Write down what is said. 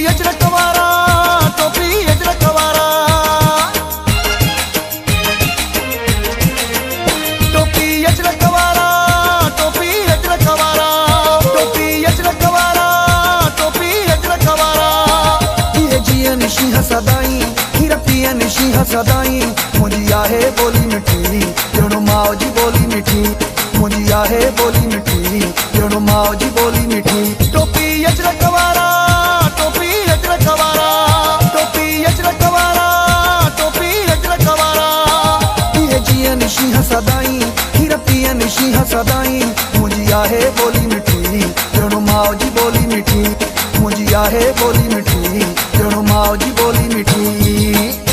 अजरकवारा, टोपी अजरकवारा, टोपी अजरकवारा, टोपी अजरकवारा, टोपी अजरकवारा, टोपी अजरकवारा। ये जिया निशी हसदाई, हीरा पिया निशी हसदाई, मुझी आहे बोली मिठी, जणो माओ जी बोली मिठी, मुझी आहे बोली मिठी, जणो माओ जी बोली मिठी। टोपी अजरकवारा, टोपी अजरकवारा, टोपी अजरकवारा, टोपी अजरकवारा। ये जिया निशी हसदाई, हीरा पिया निशी हसदाई, मुझी आहे बोली मिठी, जणो माओ जी बोली मिठी, मुझी आहे बोली मिठी, जणो माओ जी बोली मिठी।